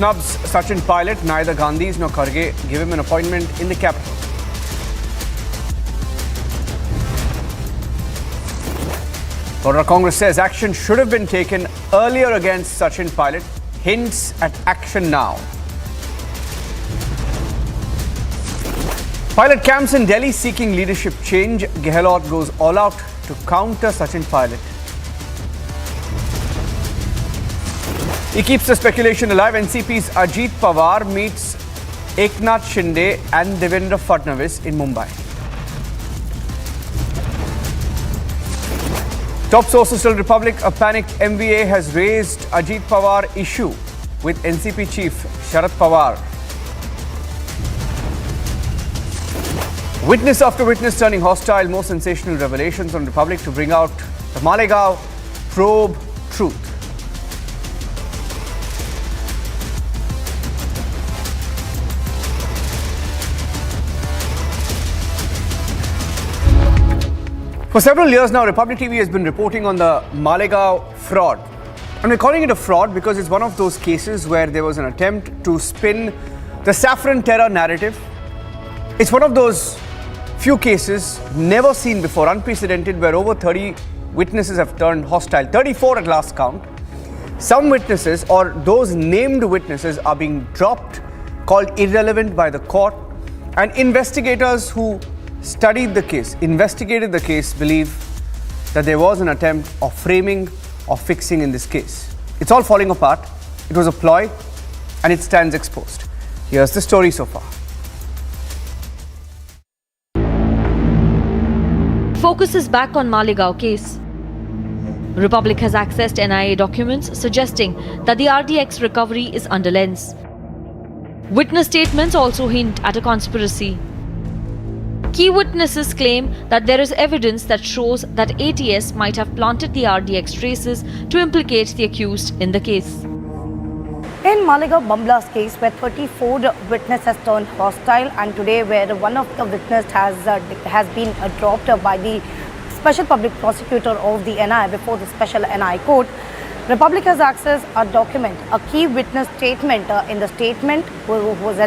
snubs Sachin pilot. Neither Gandhis nor Kharge give him an appointment in the capital. Lordra Congress says action should have been taken earlier against Sachin pilot. Hints at action now. Pilot camps in Delhi seeking leadership change. Gehlot goes all out to counter Sachin pilot. He keeps the speculation alive. NCP's Ajit Pawar meets Eknath Shinde and Devendra Fadnavis in Mumbai. Top sources tell Republic a panicked MVA has raised Ajit Pawar issue with NCP chief Sharad Pawar. Witness after witness turning hostile. More sensational revelations on Republic to bring out the Malegaon probe truth. For several years now, Republic TV has been reporting on the Malegaon fraud. And we're calling it a fraud because it's one of those cases where there was an attempt to spin the saffron terror narrative. It's one of those few cases never seen before, unprecedented, where over 30 witnesses have turned hostile, 34 at last count. Some witnesses, or those named witnesses, are being dropped, called irrelevant by the court, and investigators who studied the case, investigated the case, believe that there was an attempt of framing or fixing in this case. It's all falling apart. It was a ploy and it stands exposed. Here's the story so far. Focus is back on Malegaon case. Republic has accessed NIA documents suggesting that the RDX recovery is under lens. Witness statements also hint at a conspiracy. Key witnesses claim that there is evidence that shows that ATS might have planted the RDX traces to implicate the accused in the case. In Malegaon Bamla's case, where 34 witnesses turned hostile, and today where one of the witnesses has been dropped by the Special Public Prosecutor of the NI before the Special NI Court, Republic has accessed a document, a key witness statement. In the statement, who was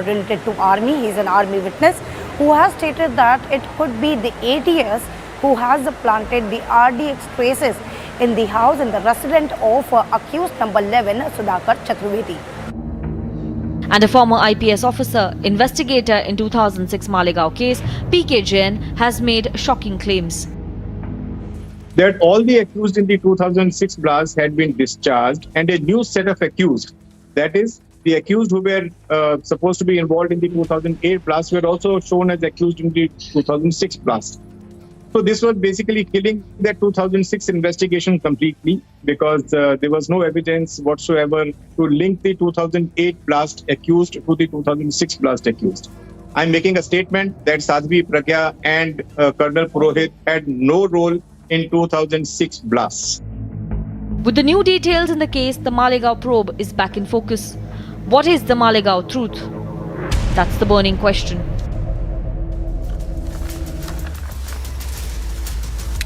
related to army, he is an army witness, who has stated that it could be the ATS who has planted the RDX traces in the house in the residence of accused number 11, Sudhakar Chaturvedi. And a former IPS officer, investigator in 2006 Malegaon case, PK Jain, has made shocking claims. That all the accused in the 2006 blast had been discharged and a new set of accused, that is, the accused who were supposed to be involved in the 2008 blast were also shown as accused in the 2006 blast. So this was basically killing the 2006 investigation completely, because there was no evidence whatsoever to link the 2008 blast accused to the 2006 blast accused. I'm making a statement that Sadhvi Pragya and Colonel Purohit had no role in 2006 blasts. With the new details in the case, the Malegaon probe is back in focus. What is the Malegaon truth? That's the burning question.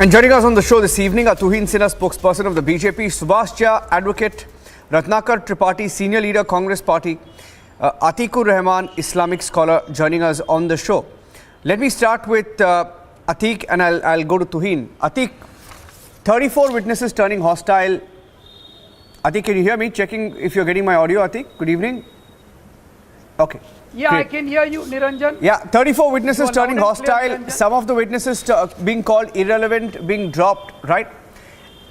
And joining us on the show this evening are Tuhin Sinha, spokesperson of the BJP, Subhash Jha, advocate, Ratnakar Tripathi, senior leader, Congress Party, Atikur Rahman, Islamic scholar, joining us on the show. Let me start with Atik and I'll go to Tuhin. Atik, 34 witnesses turning hostile. Atik, can you hear me? Checking if you're getting my audio, Atik. Good evening. Okay. Yeah, great. I can hear you, Niranjan. Yeah, 34 witnesses turning hostile. Some of the witnesses being called irrelevant, being dropped, right?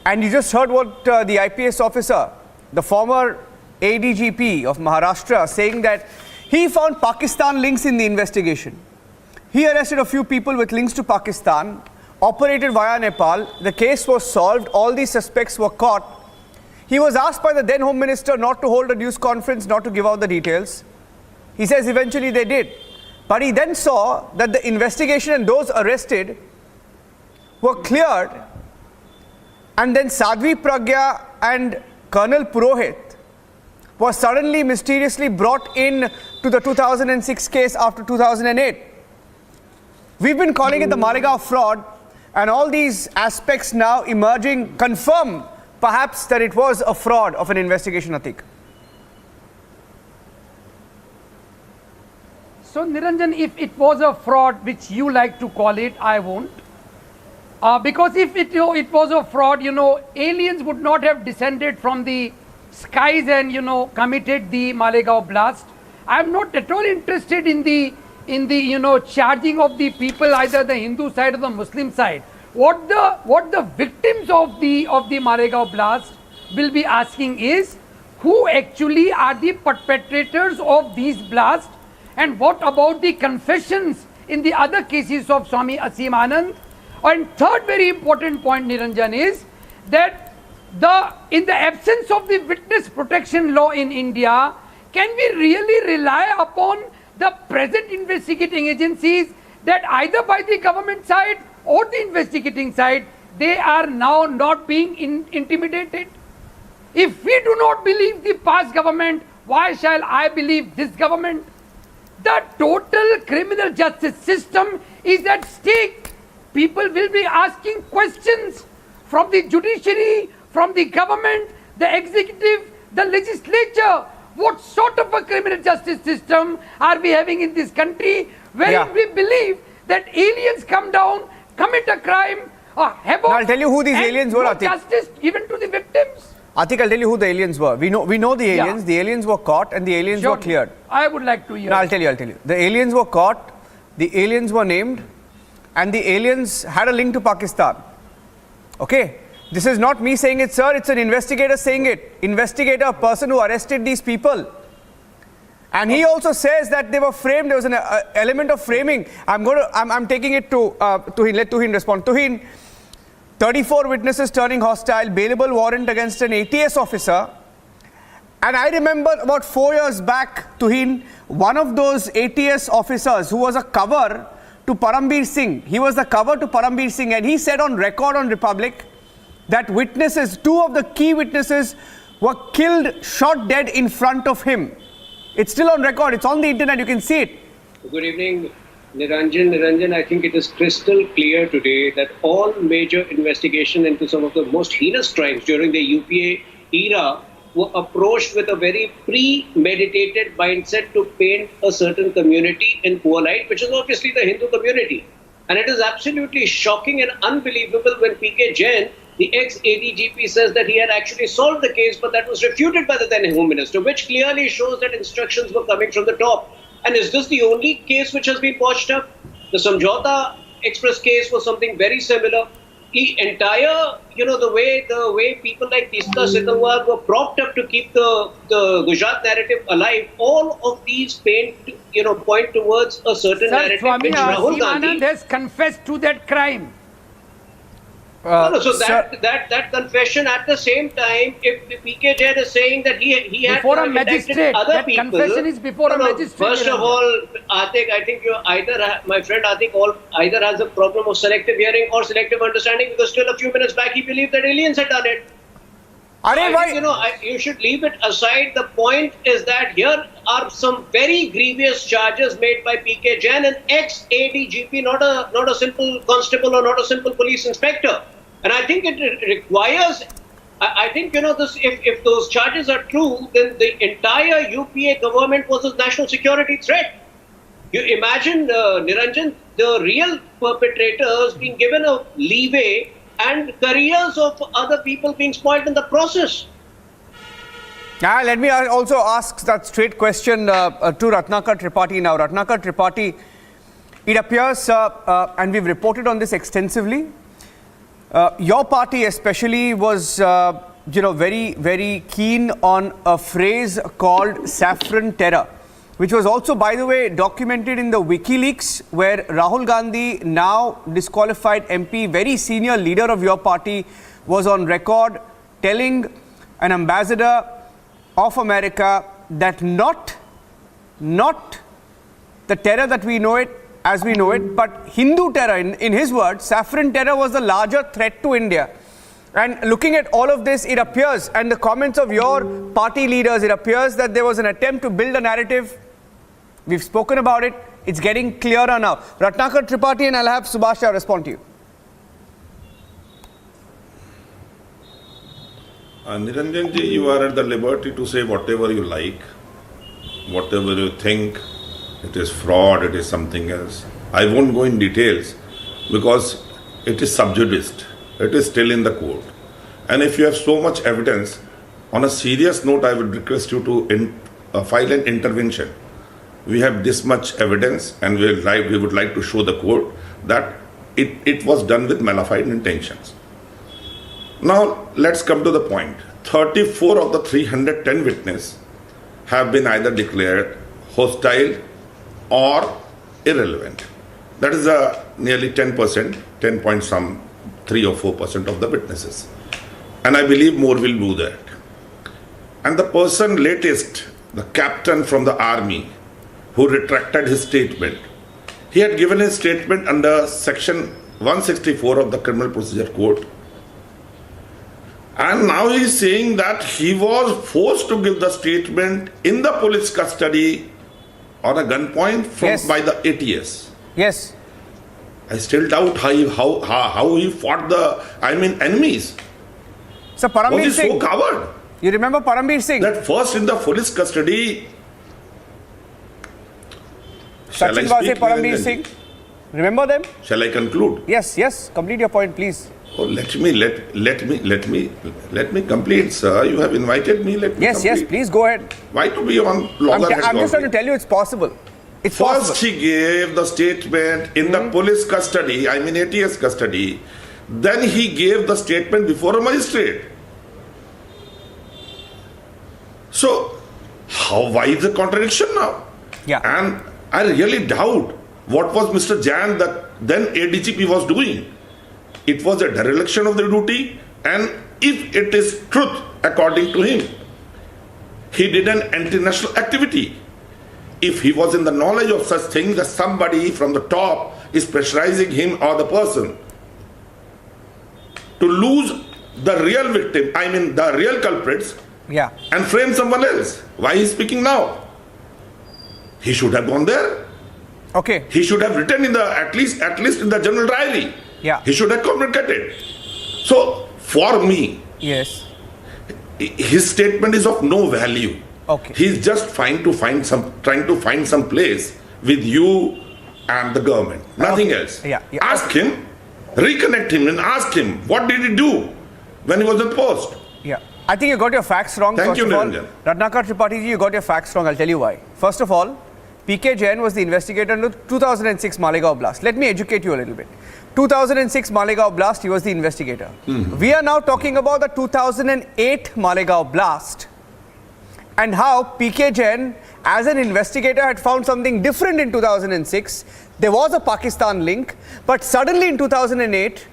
And you just heard what the IPS officer, the former ADGP of Maharashtra, saying that he found Pakistan links in the investigation. He arrested a few people with links to Pakistan, operated via Nepal. The case was solved. All these suspects were caught. He was asked by the then Home Minister not to hold a news conference, not to give out the details. He says eventually they did. But he then saw that the investigation and those arrested were cleared. And then Sadhvi Pragya and Colonel Purohit was suddenly mysteriously brought in to the 2006 case after 2008. We've been calling it the Malegaon fraud, and all these aspects now emerging confirm perhaps that it was a fraud of an investigation, Atik. So Niranjan, if it was a fraud, which you like to call it, I won't. Because if it was a fraud, aliens would not have descended from the skies and, committed the Malegaon blast. I am not at all interested in the charging of the people, either the Hindu side or the Muslim side. What the victims of the Malegaon blast will be asking is, who actually are the perpetrators of these blasts, and what about the confessions in the other cases of Swami Asim Anand? And third very important point, Niranjan, is that in the absence of the witness protection law in India, can we really rely upon the present investigating agencies that either by the government side or the investigating side, they are now not being intimidated? If we do not believe the past government, why shall I believe this government? The total criminal justice system is at stake. People will be asking questions from the judiciary, from the government, the executive, the legislature. What sort of a criminal justice system are we having in this country, wherein we believe that aliens come down, commit a crime, havoc, I'll tell you who these aliens were, no Atik. justice given to the victims? Atik, I'll tell you who the aliens were. We know the aliens. Yeah. The aliens were caught and the aliens were cleared. I would like to hear. No, I'll tell you. The aliens were caught, the aliens were named, and the aliens had a link to Pakistan. Okay? This is not me saying it, sir. It's an investigator saying it. Investigator, a person who arrested these people. And he also says that they were framed. There was an element of framing. I'm taking it to Tuhin. Let Tuhin respond. Tuhin, 34 witnesses turning hostile, bailable warrant against an ATS officer. And I remember about 4 years back, Tuhin, one of those ATS officers who was a cover to Parambir Singh. He was the cover to Parambir Singh, and he said on record on Republic that witnesses, two of the key witnesses, were killed, shot dead in front of him. It's still on record. It's on the internet. You can see it. Good evening, Niranjan. Niranjan, I think it is crystal clear today that all major investigation into some of the most heinous crimes during the UPA era were approached with a very premeditated mindset to paint a certain community in poor light, which is obviously the Hindu community. And it is absolutely shocking and unbelievable when P.K. Jain, the ex-ADGP, says that he had actually solved the case, but that was refuted by the then Home Minister, which clearly shows that instructions were coming from the top. And is this the only case which has been watched up? The Samjhauta Express case was something very similar. The entire, the way people like Tista Sitalwar were propped up to keep the Gujarat narrative alive, all of these point towards a certain narrative Swami which Rahul Asim Gandhi Anand has confessed to that crime. So that confession at the same time, if the P.K. Jain is saying that he had Before a magistrate, other that people, confession is before a magistrate. First of all, Atik, I think you either, my friend Atik, either has a problem of selective hearing or selective understanding, because still a few minutes back he believed that aliens had done it. You should leave it aside. The point is that here are some very grievous charges made by P.K. Jain, an ex-ADGP, not a simple constable or not a simple police inspector. And I think it requires, I think, this, if those charges are true, then the entire UPA government was a national security threat. You imagine, Niranjan, the real perpetrators being given a leeway and careers of other people being spoiled in the process. Let me also ask that straight question to Ratnakar Tripathi now. Ratnakar Tripathi, it appears, and we've reported on this extensively, your party especially was, very, very keen on a phrase called saffron terror, which was also, by the way, documented in the WikiLeaks, where Rahul Gandhi, now disqualified MP, very senior leader of your party, was on record telling an ambassador of America that not the terror that we know it, as we know it, but Hindu terror, in his words, saffron terror was the larger threat to India. And looking at all of this, it appears, and the comments of your party leaders, it appears that there was an attempt to build a narrative. We've spoken about it. It's getting clearer now. Ratnakar Tripathi, and I'll have Subhasha respond to you. Niranjan ji, you are at the liberty to say whatever you like, whatever you think, it is fraud, it is something else. I won't go in details because it is sub judice. It is still in the court. And if you have so much evidence, on a serious note, I would request you to file an intervention. We have this much evidence and we would like to show the court that it was done with malignant intentions. Now, let's come to the point. 34 of the 310 witnesses have been either declared hostile or irrelevant. That is nearly 10%, 10 point some 3 or 4% of the witnesses. And I believe more will do that. And the person latest, the captain from the army, who retracted his statement, he had given his statement under section 164 of the Criminal Procedure Code. And now he is saying that he was forced to give the statement in the police custody on a gunpoint by the ATS. Yes. I still doubt how he fought the enemies. So Parambir was he Singh, so coward? You remember Parambir Singh? That first in the police custody. Sachin Vase, Parambir Singh. Remember them? Shall I conclude? Yes. Complete your point, please. Oh, let me complete, sir. You have invited me. Let me complete. Yes, please go ahead. Why to be on loggerhead? I'm just trying to tell you it's possible. It's First possible. he gave the statement in the police custody, ATS custody. Then he gave the statement before a magistrate. So, why is the contradiction now? Yeah. And I really doubt what was Mr. Jan, the then ADGP, was doing. It was a dereliction of the duty, and if it is truth according to him, he did an anti-national activity. If he was in the knowledge of such things that somebody from the top is pressurizing him or the person to lose the real victim, the real culprits, and frame someone else, why he is speaking now? He should have gone there. Okay. He should have written in the at least in the general diary. Yeah. He should have communicated. So for me, yes, his statement is of no value. Okay. He's just trying to find some place with you and the government. Nothing else. Yeah. Ask him, reconnect him, and ask him what did he do when he was in post. Yeah. I think you got your facts wrong. Thank you, Niranjan. Ratnakar Tripathi ji, you got your facts wrong. I'll tell you why. First of all, PK Jain was the investigator in the 2006 Malegaon blast. Let me educate you a little bit. 2006 Malegaon blast, he was the investigator. We are now talking about the 2008 Malegaon blast and how PK Jain, as an investigator, had found something different in 2006. There was a Pakistan link, but suddenly in 2008,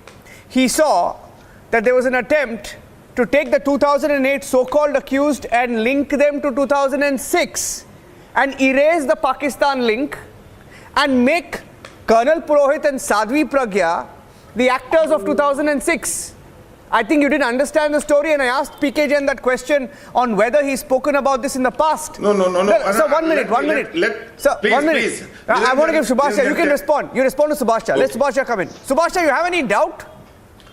he saw that there was an attempt to take the 2008 so-called accused and link them to 2006 and erase the Pakistan link and make Colonel Purohit and Sadhvi Pragya the actors of 2006. I think you didn't understand the story, and I asked PK Jain that question on whether he's spoken about this in the past. No. Sir, one minute. Sir, please, 1 minute. Please. I want to give Subhash Jha. You can respond. You respond to Subhash Jha. Let Subhash Jha come in. Subhash Jha, you have any doubt?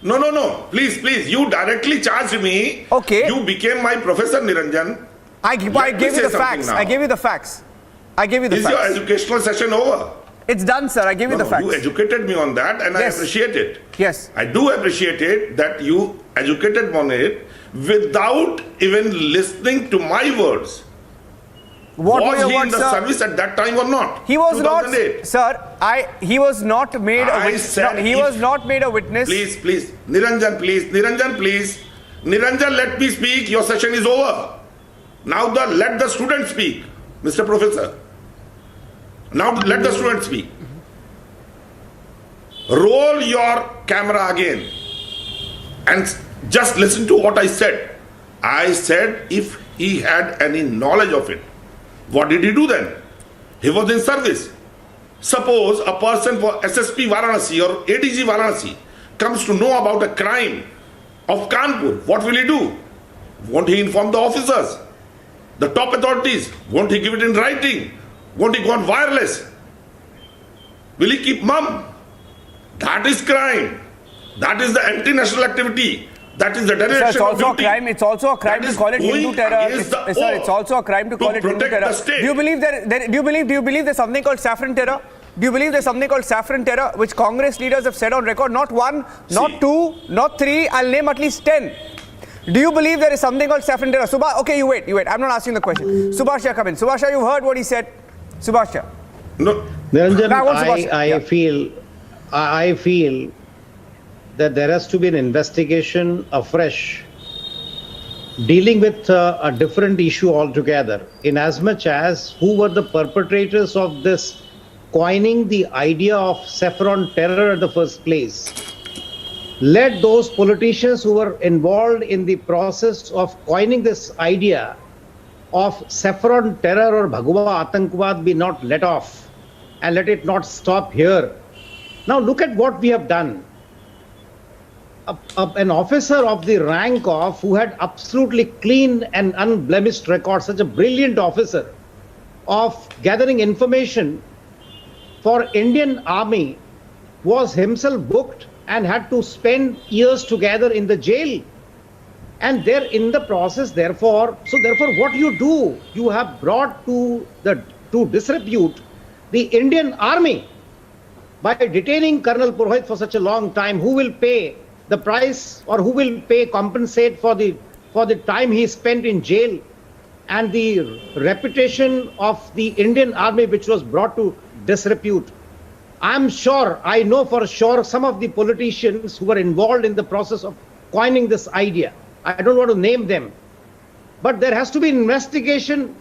No. Please. You directly charged me. Okay. You became my professor, Niranjan. I gave you the facts. I gave you the facts. Is your educational session over? It's done, sir. I gave you the facts. You educated me on that, and Yes. I appreciate it. Yes. I do appreciate it that you educated me on it without even listening to my words. What were was your he words, in the sir? service at that time or not? He was not, 2008. sir. He was not made a witness. He was not made a witness. Please, Niranjan, please. Niranjan, let me speak. Your session is over. Now let the student speak, Mr. Professor. Now let the student speak. Roll your camera again and just listen to what I said. I said if he had any knowledge of it, what did he do then? He was in service. Suppose a person for SSP Varanasi or ADG Varanasi comes to know about a crime of Kanpur, what will he do? Won't he inform the officers, the top authorities? Won't he give it in writing? Won't he go on wireless? Will he keep mum? That is crime. That is the anti-national activity. That is the Sir, dereliction it's also of a duty. crime. It's also a crime That to is call it Hindu going terror. against the Sir, it's oath also a crime to call it Hindu protect terror. the state. Do you believe do you believe there's something called saffron terror? Do you believe there's something called saffron terror, which Congress leaders have said on record? Not one, not two, not three. I'll name at least 10. Do you believe there is something called saffron terror? Okay, you wait. I'm not asking the question. Subhashya, come in. Subhashya, you've heard what he said. Subhashya. No. Niranjan, Now, what's Subhashya? I feel that there has to be an investigation afresh dealing with a different issue altogether, in as much as who were the perpetrators of this coining the idea of saffron terror at the first place. Let those politicians who were involved in the process of coining this idea of saffron terror or Bhagwa Atankwad be not let off, and let it not stop here. Now look at what we have done. An officer of the rank of, who had absolutely clean and unblemished record, such a brilliant officer of gathering information for Indian Army, was himself booked and had to spend years together in the jail. And they're in the process, therefore what you do, you have brought to disrepute the Indian Army by detaining Colonel Purohit for such a long time. Who will pay the price, or who will compensate for the time he spent in jail, and the reputation of the Indian Army which was brought to disrepute? I know for sure some of the politicians who were involved in the process of coining this idea, I don't want to name them, but there has to be an investigation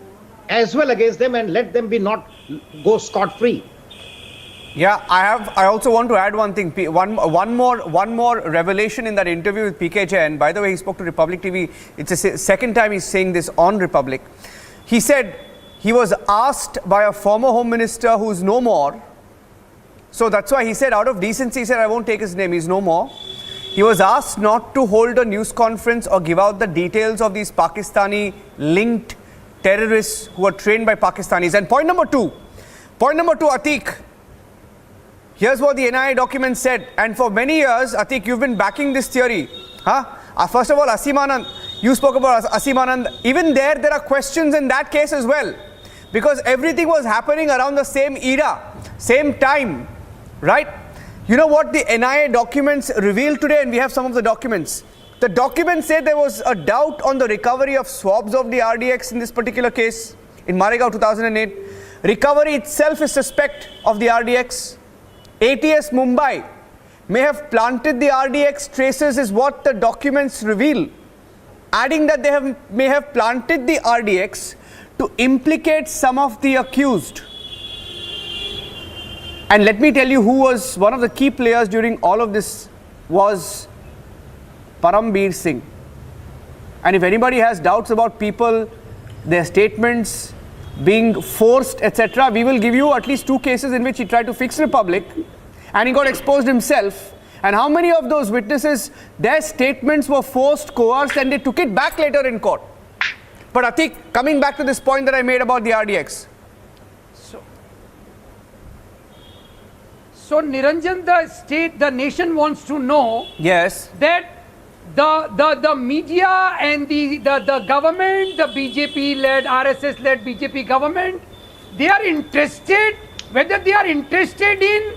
as well against them, and let them not go scot-free. Yeah, I also want to add one thing. One more revelation in that interview with PK Jain. By the way, he spoke to Republic TV. It's the second time he's saying this on Republic. He said he was asked by a former Home Minister who's no more. So that's why he said, out of decency, he said, I won't take his name, he's no more. He was asked not to hold a news conference or give out the details of these Pakistani linked terrorists who are trained by Pakistanis. And point number two, Atiq. Here's what the NIA document said, and for many years, Atiq, you've been backing this theory. First of all, Asim Anand, you spoke about Asim Anand. Even there are questions in that case as well, because everything was happening around the same era, same time, right? You know what the NIA documents revealed today, and we have some of the documents. The documents said there was a doubt on the recovery of swabs of the RDX in this particular case, in Malegaon 2008. Recovery itself is suspect of the RDX. ATS Mumbai may have planted the RDX traces is what the documents reveal, adding that they may have planted the RDX to implicate some of the accused. And let me tell you who was one of the key players during all of this was Parambir Singh. And if anybody has doubts about people, their statements being forced, etc., we will give you at least 2 cases in which he tried to fix Republic and he got exposed himself. And how many of those witnesses, their statements were forced, coerced, and they took it back later in court. But Atiq, coming back to this point that I made about the RDX. So Niranjan, the nation wants to know, yes, that the media and the government, the BJP-led, RSS-led BJP government, they are interested, whether they are interested in,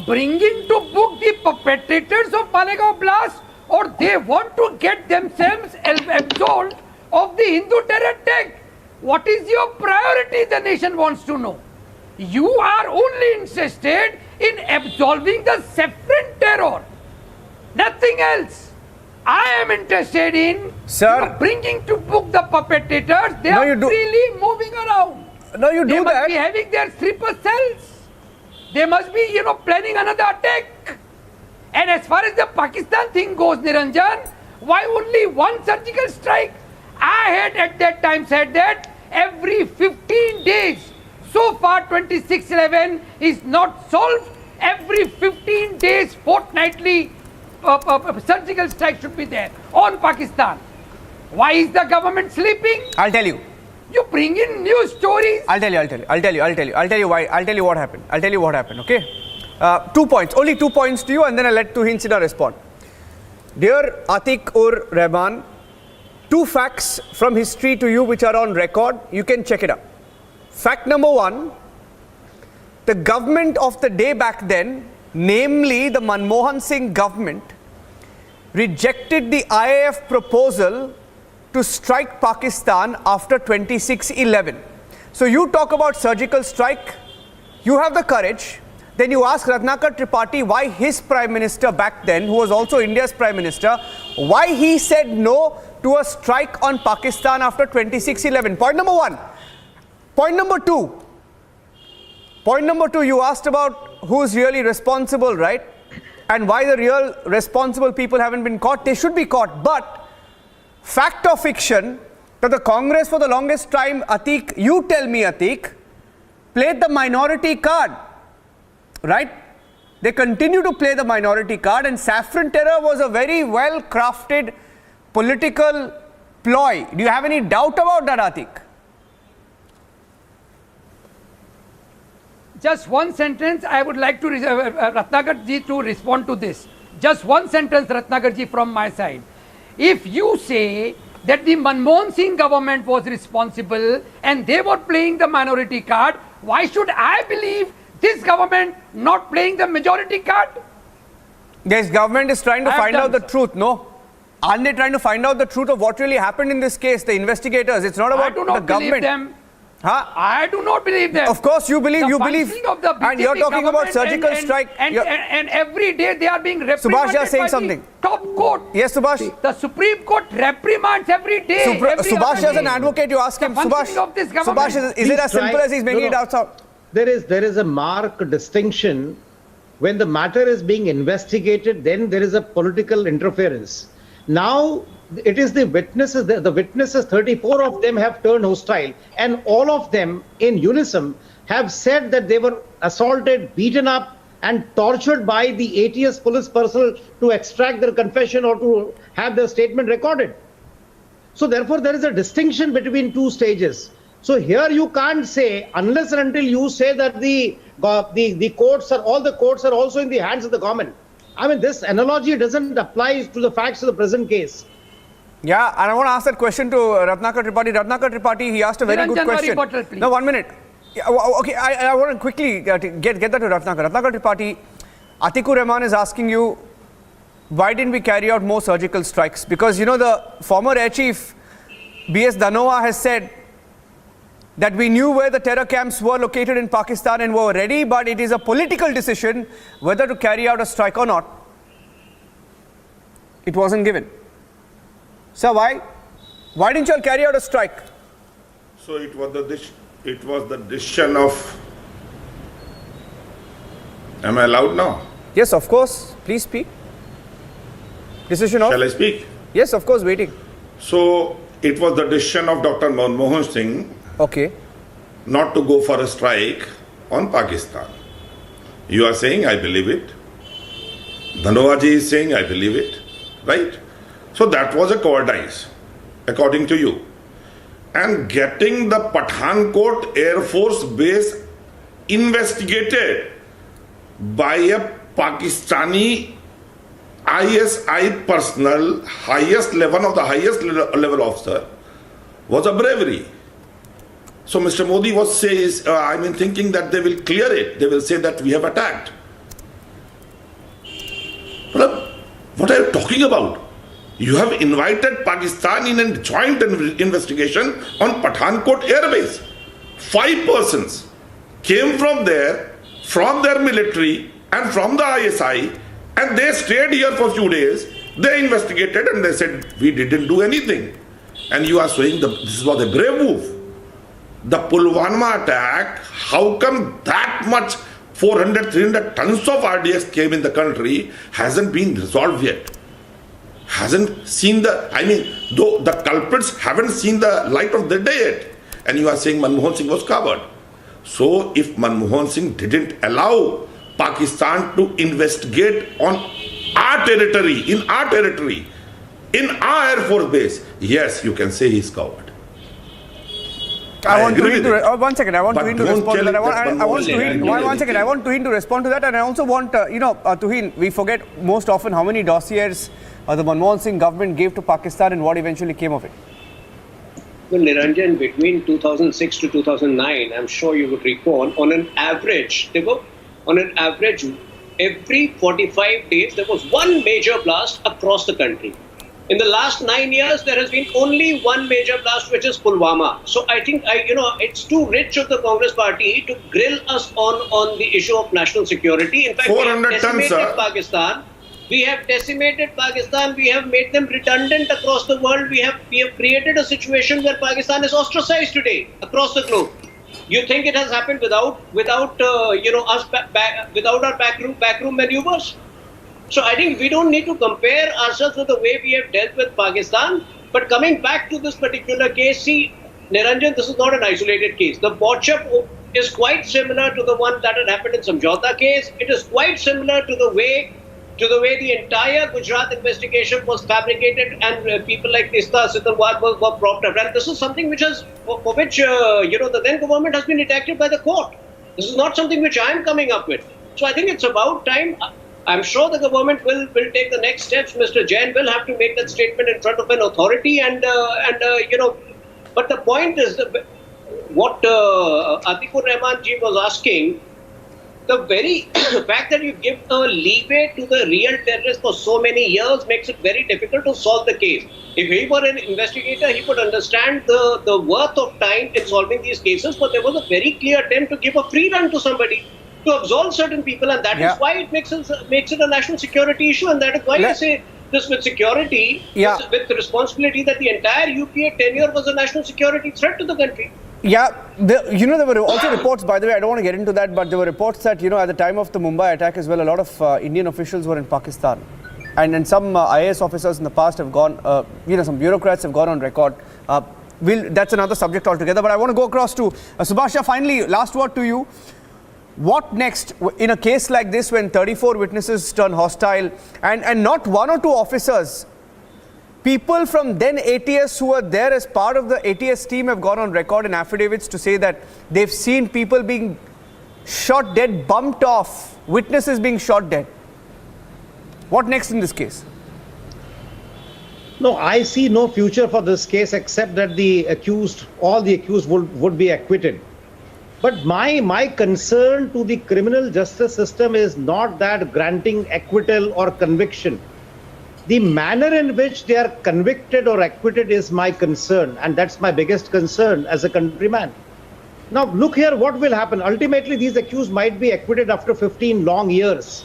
bringing to book the perpetrators of Malegaon blast, or they want to get themselves absolved of the Hindu terror attack. What is your priority, the nation wants to know. You are only interested in absolving the saffron terror, nothing else. I am interested in bringing to book the perpetrators. They are freely moving around. No, you do that. They must be having their sleeper cells. They must be, planning another attack. And as far as the Pakistan thing goes, Niranjan, why only one surgical strike? I had at that time said that every 15 days, so far 26/11 is not solved. Every 15 days, fortnightly, surgical strike should be there on Pakistan. Why is the government sleeping? I'll tell you. You bring in new stories. I'll tell you why. I'll tell you what happened. Okay. 2 points. Only 2 points to you, and then I'll let Tuhin Sinha respond. Dear Atiq ur Rahman, two facts from history to you which are on record. You can check it up. Fact number one, the government of the day back then, namely the Manmohan Singh government, rejected the IIF proposal to strike Pakistan after 26/11. So you talk about surgical strike, you have the courage, then you ask Ratnakar Tripathi why his prime minister back then, who was also India's prime minister, why he said no to a strike on Pakistan after 26/11. Point number one. Point number two. Point number two, you asked about who's really responsible, right? And why the real responsible people haven't been caught. They should be caught. But fact or fiction, that the Congress for the longest time, Atiq, you tell me, Atiq, played the minority card, right? They continue to play the minority card, and saffron terror was a very well crafted political ploy. Do you have any doubt about that, Atiq? Just one sentence, I would like to Ratnakar ji to respond to this. Just one sentence, Ratnakar ji, from my side. If you say that the Manmohan Singh government was responsible and they were playing the minority card, why should I believe this government not playing the majority card? This government is trying to find out the truth, no? Aren't they trying to find out the truth of what really happened in this case, the investigators? It's not about the government. Them. Huh? I do not believe them. Of course you believe, Of the and you're talking about surgical strike. And every day they are being reprimanded. Subhash, you are saying something. Top court. Yes, Subhash. The Supreme Court reprimands every day. Subhash, as an advocate, you ask him, Subhash, is it as simple as he's making it out? There is a marked distinction. When the matter is being investigated, then there is a political interference. Now, it is the witnesses, the witnesses, 34 of them have turned hostile, and all of them in unison have said that they were assaulted, beaten up and tortured by the ATS police personnel to extract their confession or to have their statement recorded. So therefore, there is a distinction between two stages. So here you can't say, unless and until you say that the courts are, all the courts are also in the hands of the government. I mean, this analogy doesn't apply to the facts of the present case. Yeah, and I want to ask that question to Ratnakar Tripathi. Ratnakar Tripathi, he asked a very good question. No, 1 minute. Yeah, okay, I want to quickly get that to Ratnakar. Ratnakar Tripathi, Atiq ur Rahman is asking you, why didn't we carry out more surgical strikes? Because, you know, the former Air Chief, B.S. Dhanova, has said that we knew where the terror camps were located in Pakistan and were ready, but it is a political decision whether to carry out a strike or not. It wasn't given. So why didn't you all carry out a strike? So it was the decision of. Am I allowed now? Yes, of course. Please speak. Decision of. Shall I speak? Yes, of course. Waiting. So it was the decision of Dr. Manmohan Singh. Okay. Not to go for a strike on Pakistan. You are saying I believe it. Dhanovaji is saying I believe it. Right? So that was a cowardice, according to you. And getting the Pathankot Air Force Base investigated by a Pakistani ISI personnel, one of the highest level officer, was a bravery. So Mr. Modi was thinking that they will clear it. They will say that we have attacked. What are you talking about? You have invited Pakistan in a joint investigation on Pathankot Air Base. 5 persons came from there, from their military and from the ISI, and they stayed here for a few days. They investigated and they said, we didn't do anything. And you are saying this was a brave move. The Pulwama attack, how come that much 400-300 tons of RDX came in the country hasn't been resolved yet? Hasn't seen though the culprits haven't seen the light of the day yet. And you are saying Manmohan Singh was covered. So if Manmohan Singh didn't allow Pakistan to investigate on our territory, in our Air Force base, yes, you can say he's covered. I want Tuhin to one second. I want Tuhin to respond to that. I want Tuhin to respond to that, and I also want Tuhin. We forget most often how many dossiers the Manmohan Singh government gave to Pakistan and what eventually came of it? Well, Niranjan, between 2006 to 2009, I'm sure you would recall, on an average, every 45 days, there was one major blast across the country. In the last 9 years, there has been only one major blast, which is Pulwama. So I think, it's too rich of the Congress party to grill us on the issue of national security. In fact, 400 tons, sir. Pakistan. We have decimated Pakistan. We have made them redundant across the world. We have created a situation where Pakistan is ostracized today across the globe. You think it has happened without us without our backroom maneuvers? So I think we don't need to compare ourselves with the way we have dealt with Pakistan. But coming back to this particular case, see, Niranjan, this is not an isolated case. The botch-up is quite similar to the one that had happened in Samjhauta case. It is quite similar to the way the entire Gujarat investigation was fabricated and people like Tista Sitalwar were propped up. And this is something which the then government has been indicted by the court. This is not something which I am coming up with. So I think it's about time. I'm sure the government will take the next steps. Mr. Jain will have to make that statement in front of an authority but the point is what Atikur Rahman ji was asking, the very fact that you give a leeway to the real terrorist for so many years makes it very difficult to solve the case. If he were an investigator, he could understand the worth of time in solving these cases, but there was a very clear attempt to give a free run to somebody, to absolve certain people, and that is why it makes it a national security issue, and that is why I say this with security, with the responsibility that the entire UPA tenure was a national security threat to the country. Yeah, there were also reports, by the way, I don't want to get into that, but there were reports that, at the time of the Mumbai attack as well, a lot of Indian officials were in Pakistan. And some IAS officers in the past have gone, some bureaucrats have gone on record. That's another subject altogether, but I want to go across to Subhasha. Finally, last word to you. What next in a case like this when 34 witnesses turn hostile and not one or two officers? People from then ATS who were there as part of the ATS team have gone on record in affidavits to say that they've seen people being shot dead, bumped off, witnesses being shot dead. What next in this case? No, I see no future for this case except that all the accused would be acquitted. But my concern to the criminal justice system is not that granting acquittal or conviction. The manner in which they are convicted or acquitted is my concern, and that's my biggest concern as a countryman. Now, look here, what will happen? Ultimately, these accused might be acquitted after 15 long years.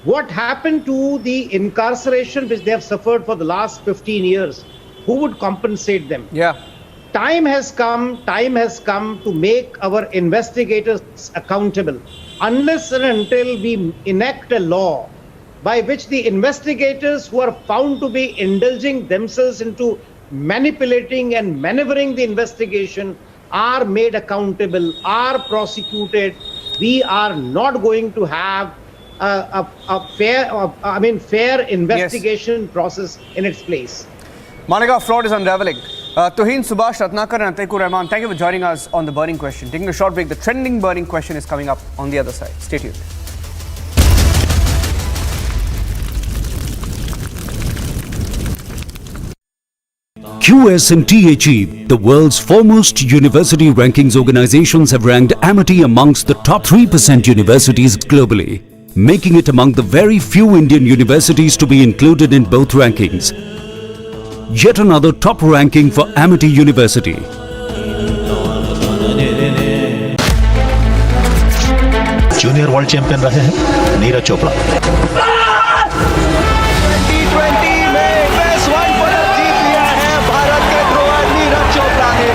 What happened to the incarceration which they have suffered for the last 15 years? Who would compensate them? Yeah. Time has come to make our investigators accountable. Unless and until we enact a law by which the investigators who are found to be indulging themselves into manipulating and maneuvering the investigation are made accountable, are prosecuted, we are not going to have a fair investigation process in its place. Malegaon fraud is unraveling. Tuhin, Subhash, Ratnakar and Atikur Rahman, thank you for joining us on The Burning Question. Taking a short break, the trending burning question is coming up on the other side. Stay tuned. QS and THE, the world's foremost university rankings organizations, have ranked Amity amongst the top 3% universities globally, making it among the very few Indian universities to be included in both rankings. Yet another top ranking for Amity University. Junior world champion रहे हैं नीरज चोपड़ा। 2020 में best one पदक जीत लिया है भारत के thrower Neeraj Chopra ने।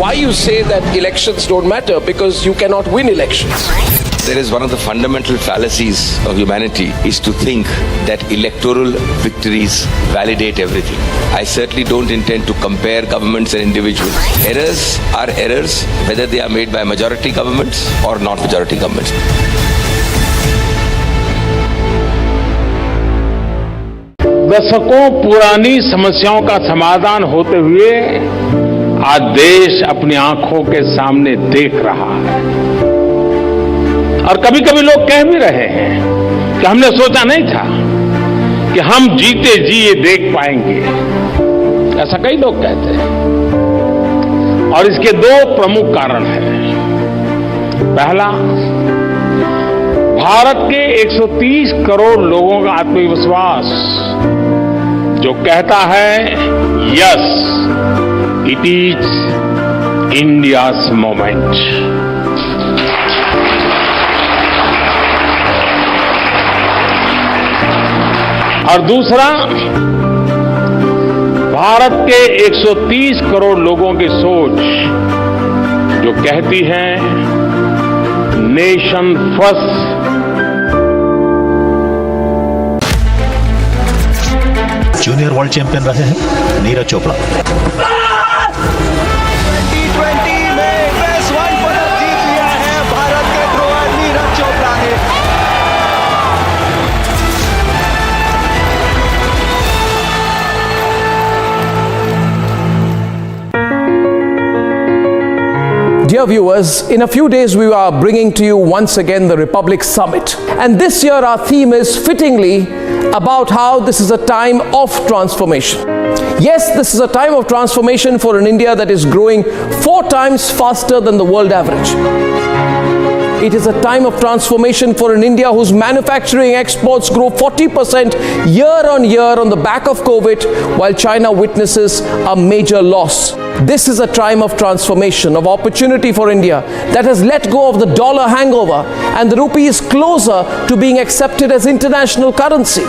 Why you say that elections don't matter? Because you cannot win elections. There is one of the fundamental fallacies of humanity is to think that electoral victories validate everything. I certainly don't intend to compare governments and individuals. Errors are errors, whether they are made by majority governments or not majority governments. दशकों पुरानी समस्याओं का समाधान होते हुए आज देश अपनी आंखों के सामने देख रहा है। और कभी कभी लोग कह भी रहे हैं कि हमने सोचा नहीं था कि हम जीते जी ये देख पाएंगे। ऐसा कई लोग कहते हैं और इसके दो प्रमुख कारण हैं। पहला, भारत के 130 करोड़ लोगों का आत्मविश्वास जो कहता है yes, it is India's moment. और दूसरा, भारत के 130 करोड़ लोगों की सोच जो कहती है nation first. Junior world champion रहे हैं नीरज चोपड़ा। T20 में बेस्ट वन पदक जीत लिया है भारत के थ्रोअर नीरज चोपड़ा ने। Dear viewers, in a few days we are bringing to you once again the Republic Summit. And this year our theme is fittingly about how this is a time of transformation. Yes, this is a time of transformation for an India that is growing 4 times faster than the world average. It is a time of transformation for an India whose manufacturing exports grow 40% year on year on the back of COVID, while China witnesses a major loss. This is a time of transformation, of opportunity for India that has let go of the dollar hangover, and the rupee is closer to being accepted as international currency.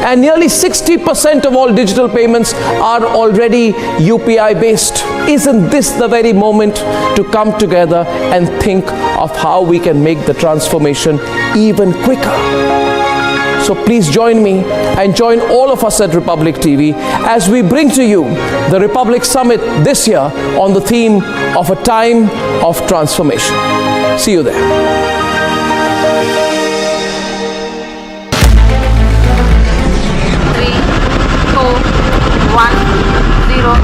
And nearly 60% of all digital payments are already UPI based. Isn't this the very moment to come together and think of how we can make the transformation even quicker? So please join me and join all of us at Republic TV as we bring to you the Republic Summit this year on the theme of a time of transformation. See you there. 3, 4, 1, 0.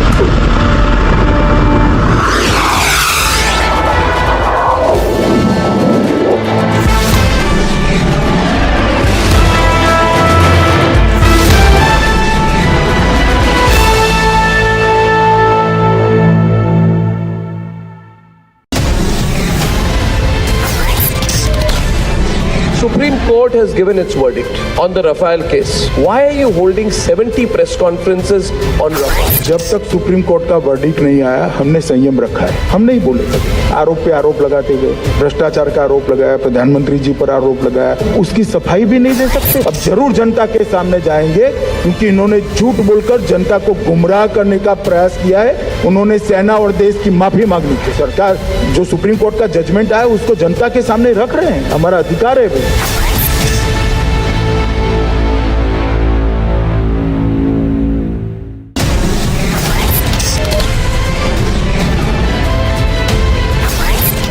Supreme Court has given its verdict on the Rafale case. Why are you holding 70 press conferences on Rafale? जब तक supreme court का verdict नहीं आया, हमने संयम रखा है। हम नहीं बोले कभी। आरोप पे आरोप लगाते हुए भ्रष्टाचार का आरोप लगाया, प्रधानमंत्री जी पर आरोप लगाया, उसकी सफाई भी नहीं दे सकते। अब जरूर जनता के सामने जाएंगे, क्योंकि इन्होंने झूठ बोलकर जनता को गुमराह करने का प्रयास किया है। उन्होंने सेना और देश की माफी मांगनी थी। सरकार जो सुप्रीम कोर्ट का जजमेंट आया उसको जनता के सामने रख रहे हैं, हमारा अधिकार है।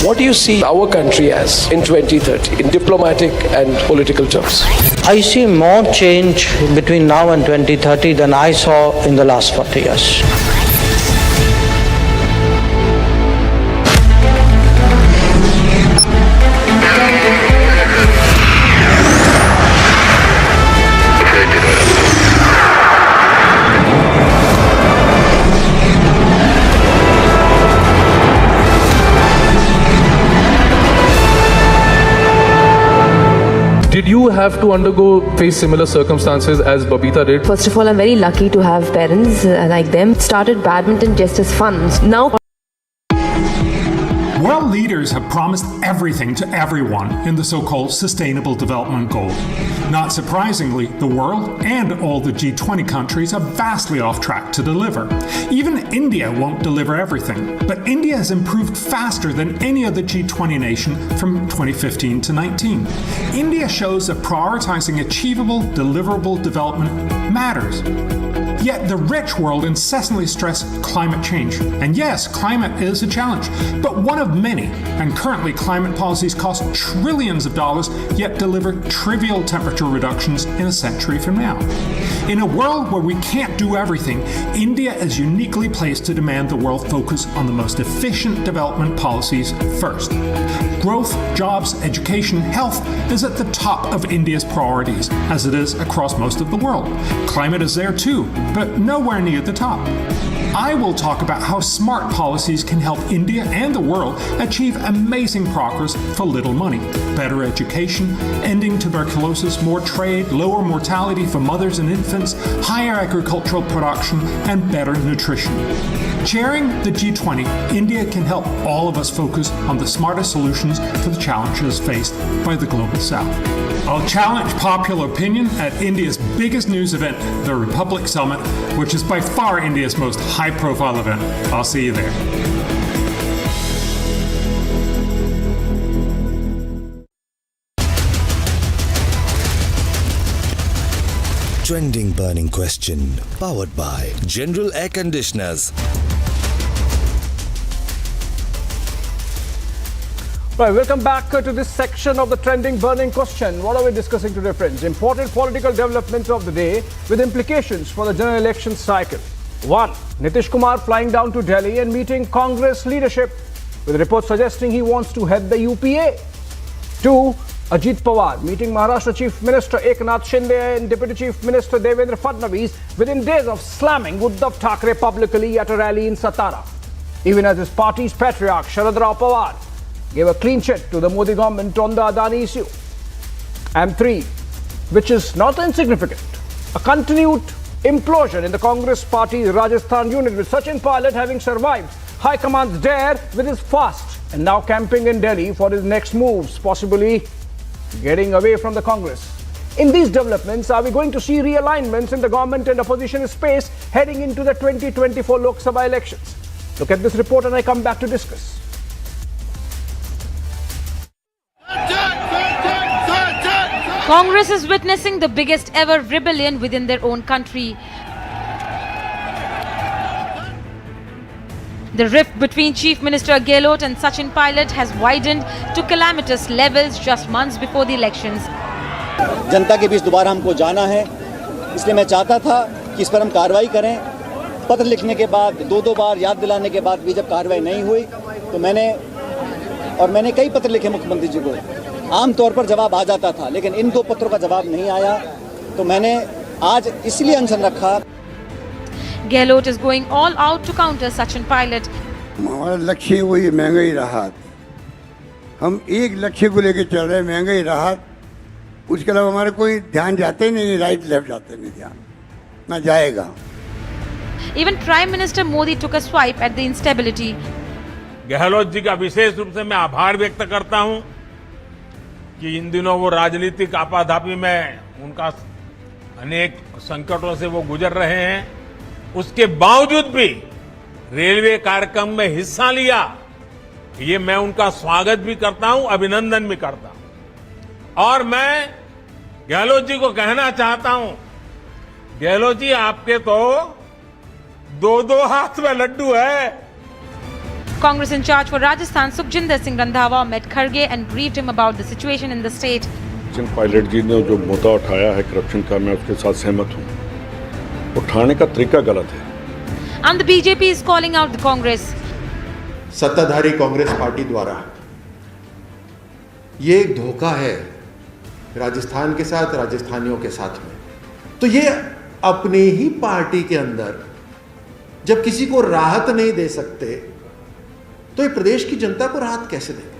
What do you see our country as in 2030 in diplomatic and political terms? I see more change between now and 2030 than I saw in the last 40 years. Did you have to face similar circumstances as Babita did? First of all, I'm very lucky to have parents like them. Started badminton just as fun. Now World leaders have promised everything to everyone in the so-called Sustainable Development Goal. Not surprisingly, the world and all the G20 countries are vastly off track to deliver. Even India won't deliver everything, but India has improved faster than any other G20 nation from 2015 to 19. India shows that prioritizing achievable, deliverable development matters. Yet the rich world incessantly stress climate change. And yes, climate is a challenge, but one of many And currently, climate policies cost trillions of dollars, yet deliver trivial temperature reductions in a century from now. In a world where we can't do everything, India is uniquely placed to demand the world focus on the most efficient development policies first. Growth, jobs, education, health is at the top of India's priorities, as it is across most of the world. Climate is there too, but nowhere near the top. I will talk about how smart policies can help India and the world achieve amazing progress for little money. Better education, ending tuberculosis, more trade, lower mortality for mothers and infants, higher agricultural production, and better nutrition. Chairing the G20, India can help all of us focus on the smartest solutions for the challenges faced by the Global South. I'll challenge popular opinion at India's biggest news event, the Republic Summit, which is by far India's most high-profile event. I'll see you there. Trending burning question, powered by General Air Conditioners. Right, welcome back to this section of the trending burning question. What are we discussing today, friends? Important political developments of the day with implications for the general election cycle. 1. Nitish Kumar flying down to Delhi and meeting Congress leadership with reports suggesting he wants to head the UPA. 2. Ajit Pawar meeting Maharashtra Chief Minister Eknath Shinde and Deputy Chief Minister Devendra Fadnavis within days of slamming Uddhav Thackeray publicly at a rally in Satara. Even as his party's patriarch Sharad Rao Pawar gave a clean chit to the Modi government on the Adani issue. And 3, which is not insignificant, a continued implosion in the Congress party's Rajasthan unit, with Sachin Pilot having survived High Command's dare with his fast and now camping in Delhi for his next moves, possibly getting away from the Congress. In these developments, are we going to see realignments in the government and opposition space heading into the 2024 Lok Sabha elections? Look at this report and I come back to discuss. Congress is witnessing the biggest ever rebellion within their own country. The rift between Chief Minister Gehlot and Sachin Pilot has widened to calamitous levels just months before the elections. जनता के बीच दोबारा हमको जाना है, इसलिए मैं चाहता था कि इस पर हम कार्रवाई करें। पत्र लिखने के बाद, दो बार याद दिलाने के बाद भी जब कार्रवाई नहीं हुई तो मैंने कई पत्र लिखे मुख्यमंत्री जी को। आमतौर पर जवाब आ जाता था, लेकिन इन 2 पत्रों का जवाब नहीं आया, तो मैंने आज इसलिए अनशन रखा। Gehlot is going all out to counter Sachin Pilot. हमारा लक्ष्य वही महंगाई राहत। हम एक लक्ष्य को लेकर चल रहे हैं, महंगाई राहत। उसके अलावा हमारे कोई ध्यान जाते नहीं, राइट लेफ्ट जाते नहीं ध्यान, ना जाएगा। Even Prime Minister Modi took a swipe at the instability. Gehlot ji का विशेष रूप से मैं आभार व्यक्त करता हूं कि इन दिनों वो राजनीतिक आपाधापी में उनका अनेक संकटों से वो गुजर रहे हैं, उसके बावजूद भी रेलवे कार्यक्रम में हिस्सा लिया। ये मैं उनका स्वागत भी करता हूं, अभिनंदन भी करता हूं। और मैं गहलोत जी को कहना चाहता हूं, गहलोत जी आपके तो 2 हाथ में लड्डू है। Congress in charge for Rajasthan, Sukhjinder Singh Randhawa, met Kharge and briefed him about the situation in the state. Sachin Pilot ji ने जो मुद्दा उठाया है करप्शन का, मैं उसके साथ सहमत हूं। उठाने का तरीका गलत है। And the BJP is calling out the Congress. सत्ताधारी कांग्रेस पार्टी द्वारा ये एक धोखा है राजस्थान के साथ, राजस्थानियों के साथ में। तो ये अपनी ही पार्टी के अंदर जब किसी को राहत नहीं दे सकते तो ये प्रदेश की जनता को राहत कैसे देंगे?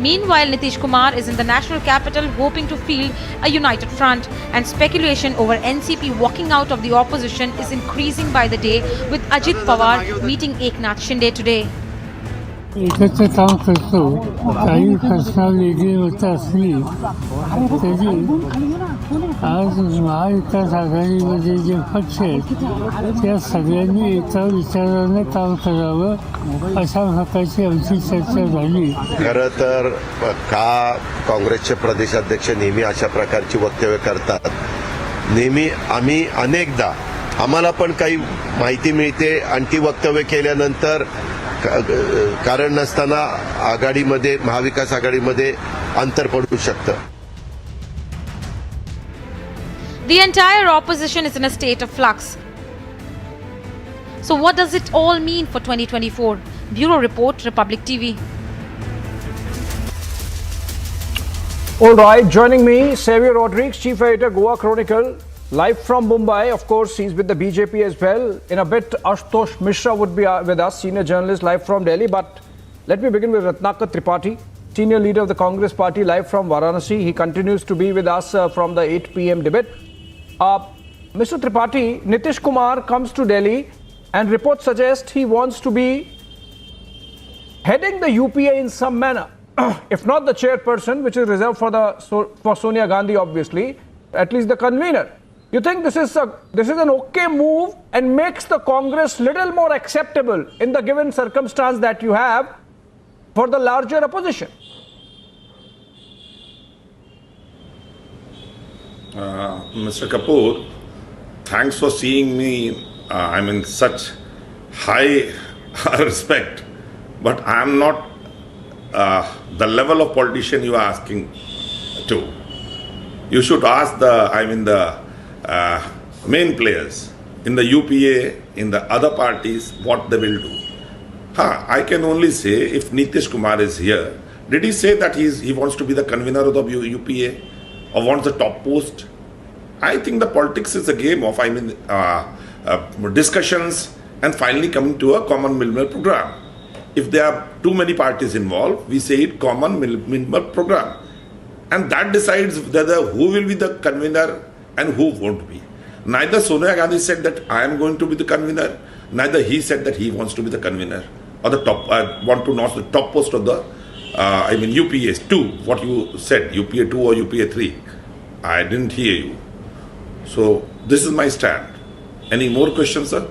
Meanwhile, Nitish Kumar is in the national capital hoping to field a united front, and speculation over NCP walking out of the opposition is increasing by the day, with Ajit Pawar meeting Eknath Shinde today. एकत्र काम करतो काही प्रश्नावली होता असली तरी आज महाविकास आघाडीमध्ये जे पक्ष आहेत त्या सगळ्यांनी एका विचाराने काम करावं अशा प्रकारची आमची चर्चा झाली। खरं तर का काँग्रेसचे प्रदेशाध्यक्ष नेहमी अशा प्रकारची वक्तव्य करतात। नेहमी आम्ही अनेकदा आम्हाला पण काही माहिती मिळते आणि ती वक्तव्य केल्यानंतर कारण नसताना आघाडीमध्ये महाविकास आघाडीमध्ये अंतर पडू शकतं. The entire opposition is in a state of flux. So what does it all mean for 2024? Bureau Report, Republic TV. All right, joining me, Xavier Rodriguez, Chief Editor, Goa Chronicle, live from Mumbai. Of course, he's with the BJP as well. In a bit, Ashutosh Mishra would be with us, senior journalist, live from Delhi. But let me begin with Ratnakar Tripathi, senior leader of the Congress party, live from Varanasi. He continues to be with us from the 8 p.m. debate. Mr. Tripathi, Nitish Kumar comes to Delhi and reports suggest he wants to be heading the UPA in some manner. If not the chairperson, which is reserved for Sonia Gandhi, obviously, at least the convener. You think this is an okay move and makes the Congress little more acceptable in the given circumstance that you have for the larger opposition? Mr. Kapoor, thanks for seeing me. I'm in such high respect, but I'm not the level of politician you are asking to. You should ask the main players in the UPA, in the other parties, what they will do. I can only say, if Nitish Kumar is here, did he say that he wants to be the convener of the UPA or wants the top post? I think the politics is a game of discussions and finally coming to a common minimum program. If there are too many parties involved, we say it common minimum program. And that decides whether who will be the convener and who won't be. Neither Sonia Gandhi said that I am going to be the convener, neither he said that he wants to be the convener or the top. I want to know the top post of the UPA 2, what you said, UPA 2 or UPA 3. I didn't hear you. So this is my stand. Any more questions, sir?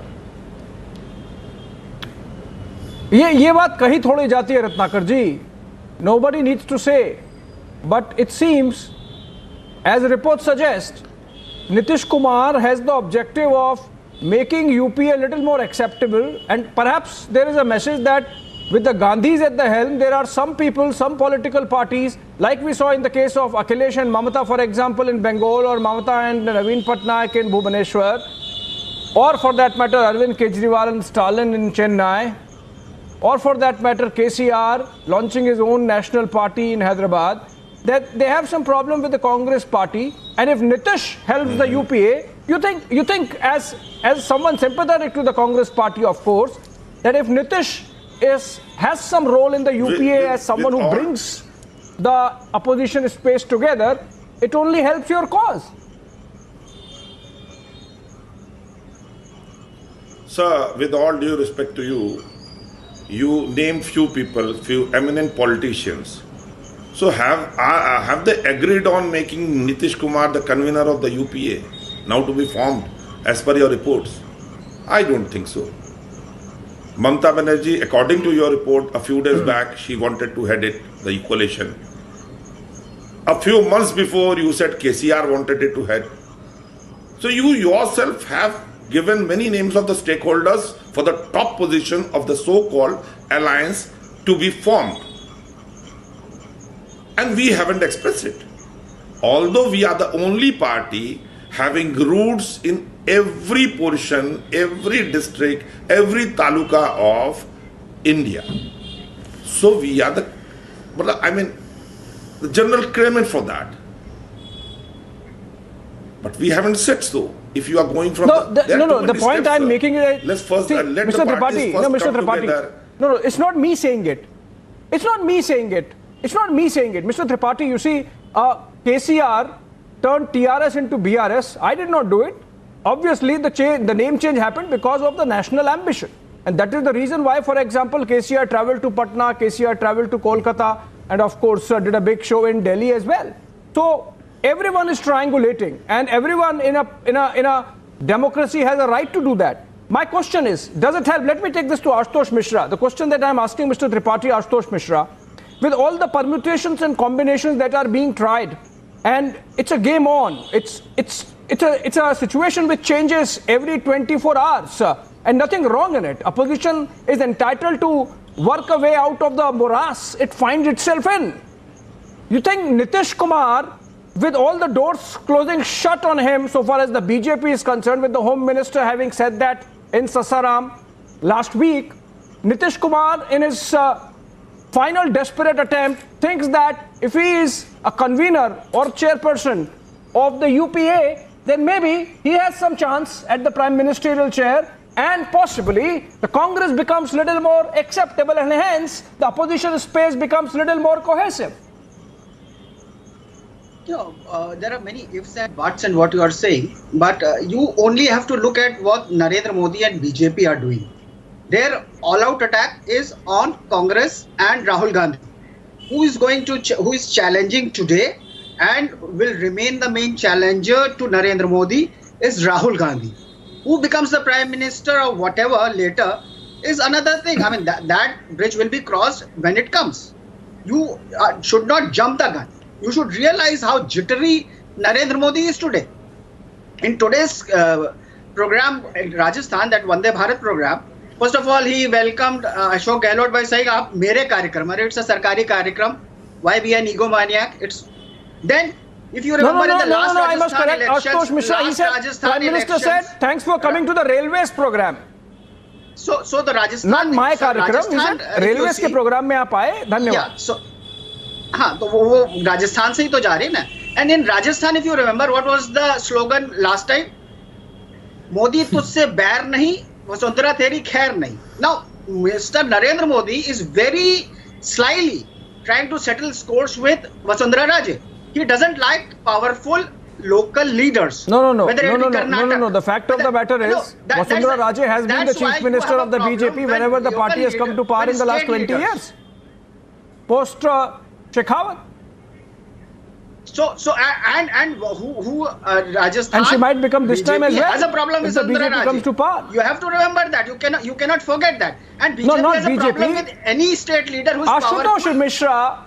ये बात कही थोड़ी जाती है रत्नाकर जी. Nobody needs to say, but it seems, as reports suggest, Nitish Kumar has the objective of making UP a little more acceptable, and perhaps there is a message that with the Gandhis at the helm, there are some people, some political parties, like we saw in the case of Akhilesh and Mamata, for example, in Bengal, or Mamata and Naveen Patnaik in Bhubaneswar, or for that matter, Arvind Kejriwal and Stalin in Chennai, or for that matter, KCR launching his own national party in Hyderabad, that they have some problem with the Congress party. And if Nitish helps the UPA, you think as someone sympathetic to the Congress party, of course, that if Nitish has some role in the UPA as someone who brings the opposition space together, it only helps your cause. Sir, with all due respect to you, you named few people, few eminent politicians. So have they agreed on making Nitish Kumar the convener of the UPA, now to be formed as per your reports? I don't think so. Mamata Banerjee, according to your report, a few days back, she wanted to head it, the coalition. A few months before, you said KCR wanted it to head. So you yourself have given many names of the stakeholders for the top position of the so-called alliance to be formed. And we haven't expressed it. Although we are the only party having roots in every portion, every district, every taluka of India. So we are the general claimant for that. But we haven't said so. If you are going from the point I'm making is, let's first let Mr. the parties Tripathi, first come together. No, it's not me saying it. It's not me saying it. Mr. Tripathi, you see, KCR turned TRS into BRS. I did not do it. Obviously, the name change happened because of the national ambition. And that is the reason why, for example, KCR traveled to Patna, KCR traveled to Kolkata, and of course did a big show in Delhi as well. So everyone is triangulating, and everyone in a democracy has a right to do that. My question is, does it help? Let me take this to Ashutosh Mishra. The question that I'm asking Mr. Tripathi, Ashutosh Mishra, with all the permutations and combinations that are being tried, and it's a game on. It's a situation which changes every 24 hours, and nothing wrong in it. Opposition is entitled to work a way out of the morass it finds itself in. You think Nitish Kumar, with all the doors closing shut on him so far as the BJP is concerned, with the Home Minister having said that in Sasaram last week, Nitish Kumar in his final desperate attempt thinks that if he is a convener or chairperson of the UPA, then maybe he has some chance at the Prime Ministerial chair, and possibly the Congress becomes little more acceptable, and hence the opposition space becomes little more cohesive. There are many ifs and buts in what you are saying, but you only have to look at what Narendra Modi and BJP are doing. Their all-out attack is on Congress and Rahul Gandhi, who is challenging today and will remain the main challenger to Narendra Modi is Rahul Gandhi. Who becomes the Prime Minister or whatever later is another thing. I mean, that bridge will be crossed when it comes. You should not jump the gun. You should realize how jittery Narendra Modi is today. In today's program in Rajasthan, that Vande Bharat program, first of all, he welcomed Ashok Gehlot by saying, "Aap mere karyakram, it's a sarkari karyakram. Why be an egomaniac?" Then, if you remember in the last Rajasthan elections, Ashutosh Mishra, he said, Prime Minister said, "Thanks for coming to the railways program." So the Rajasthan, not my karyakram, he said, railways के program में आप आए, धन्यवाद. Yeah, so हाँ, तो वो राजस्थान से ही तो जा रहे हैं ना. And in Rajasthan, if you remember, what was the slogan last time? Modi तुझसे बैर नहीं, वसुंधरा तेरी खैर नहीं. Now, Mr. Narendra Modi is very slyly trying to settle scores with Vasundhara Raje. He doesn't like powerful local leaders. No. The fact of the matter is, Vasundhara Raje has been the chief minister of the BJP whenever the party has come to power in the last 20 years. Post Shekhawat. So and who Rajasthan, and she might become this time as well. Has a problem with the BJP comes to power. You have to remember that. You cannot forget that. And BJP has a problem with any state leader who's Ashutosh powerful. Mishra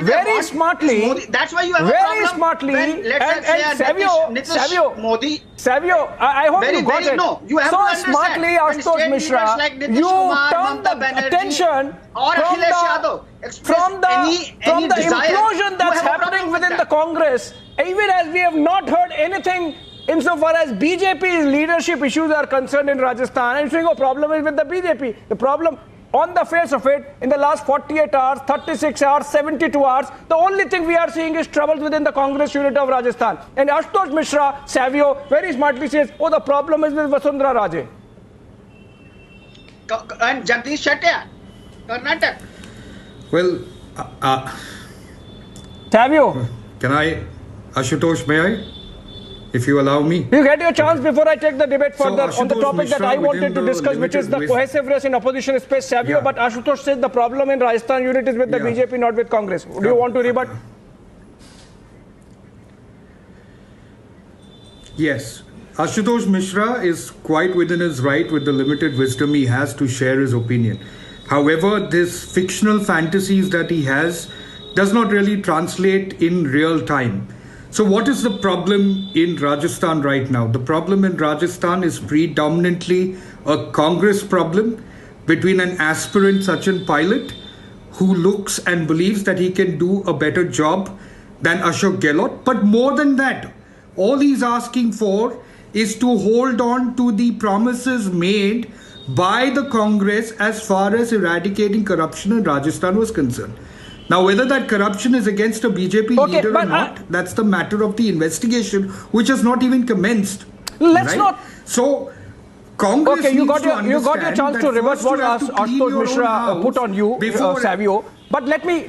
very smartly. That's why you have very a problem. smartly. And Savio Modi. Savio, I hope you got it. No, you have so to understand. smartly, Ashutosh Mishra, like you turned the attention from the implosion that's happening within the Congress, even as we have not heard anything insofar as BJP's leadership issues are concerned in Rajasthan. I'm saying, problem is with the BJP. The problem on the face of it, in the last 48 hours, 36 hours, 72 hours, the only thing we are seeing is troubles within the Congress unit of Rajasthan. And Ashutosh Mishra, Savio, very smartly says, the problem is with Vasundhara Raje. And Jagdish Shetty, Karnataka. Well, Savio. Can I, Ashutosh, may I? If you allow me. You get your chance before I take the debate further on the topic that I wanted to discuss, which is the cohesiveness in opposition space. Savio, but Ashutosh says the problem in Rajasthan unit is with the BJP, not with Congress. Do you want to rebut? Yes. Ashutosh Mishra is quite within his right with the limited wisdom he has to share his opinion. However, this fictional fantasies that he has does not really translate in real time. So what is the problem in Rajasthan right now? The problem in Rajasthan is predominantly a Congress problem between an aspirant Sachin Pilot who looks and believes that he can do a better job than Ashok Gehlot. But more than that, all he's asking for is to hold on to the promises made by the Congress as far as eradicating corruption in Rajasthan was concerned. Now, whether that corruption is against a BJP leader or not, that's the matter of the investigation, which has not even commenced. Let's not. So, Congress you got your chance to rebut what Ashutosh Mishra put on you, Savio. But let me